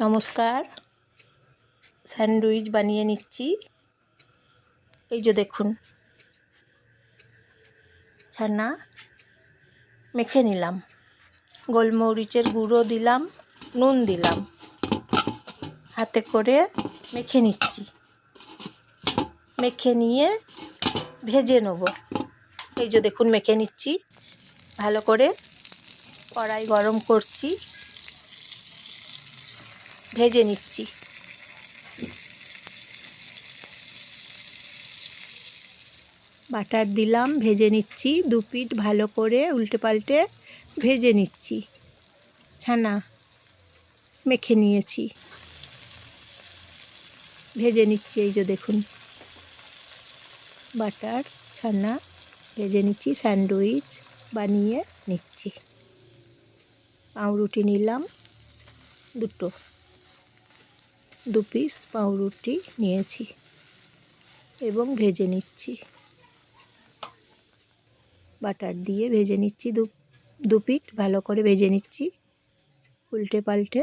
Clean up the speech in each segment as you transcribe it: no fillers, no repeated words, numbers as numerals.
নমস্কার। স্যান্ডউইচ বানিয়ে নিচ্ছি। এই যে দেখুন, ছানা মেখে নিলাম, গোলমরিচের গুঁড়ো দিলাম, নুন দিলাম, হাতে করে মেখে নিচ্ছি। মেখে নিয়ে ভেজে নেব। এই যে দেখুন, মেখে নিচ্ছি ভালো করে। কড়াই গরম করছি, ভেজে নিচ্ছি। বাটার দিলাম, ভেজে নিচ্ছি। দু পিঠ ভালো করে উল্টে পাল্টে ভেজে নিচ্ছি। ছানা মেখে নিয়েছি, ভেজে নিচ্ছি। এই যে দেখুন, বাটার ছানা ভেজে নিচ্ছি, স্যান্ডউইচ বানিয়ে নিচ্ছি। পাউরুটি নিলাম দু পিস পাউরুটি নিয়েছি এবং ভেজে নিচ্ছি। বাটার দিয়ে ভেজে নিচ্ছি, দু পিঠ ভালো করে ভেজে নিচ্ছি উল্টে পাল্টে।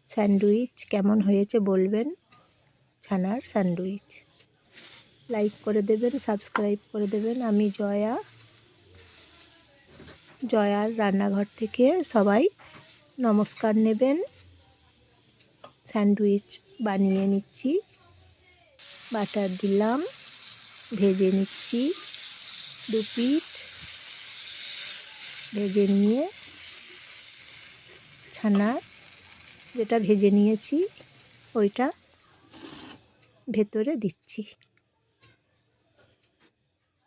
স্যান্ডউইচ কেমন হয়েছে বলবেন, ছানার স্যান্ডউইচ। লাইক করে দেবেন, সাবস্ক্রাইব করে দেবেন। আমি জয়ার রান্নাঘর থেকে সবাই নমস্কার নেবেন। স্যান্ডউইচ বানিয়ে নিচ্ছি, বাটার দিলাম, ভেজে নিচ্ছি। দু পিঠ ভেজে নিয়ে ছানা যেটা ভেজে নিয়েছি ওইটা ভেতরে দিচ্ছি।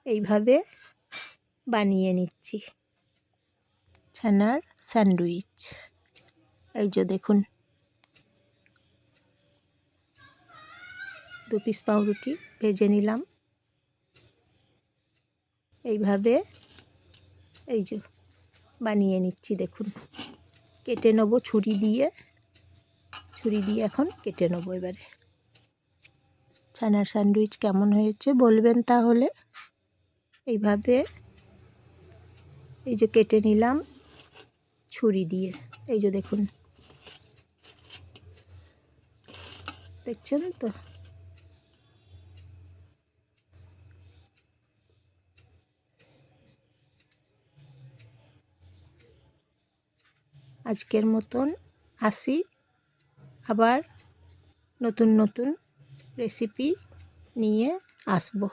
এইভাবে বানিয়ে নিচ্ছি ছানার স্যান্ডউইচ। এই যে দেখুন, দু পিস পাউরুটি ভেজে নিলাম। এইভাবে এই যে বানিয়ে নিচ্ছি। দেখুন, কেটে নেবো ছুরি দিয়ে এখন কেটে নেবো। এবারে ছানার স্যান্ডউইচ কেমন হয়েছে বলবেন তাহলে। এইভাবে এই যে কেটে নিলাম ছুরি দিয়ে। এই যে দেখুন, দেখছেন তো। আজকের মতন আসি, আবার নতুন রেসিপি নিয়ে আসবো।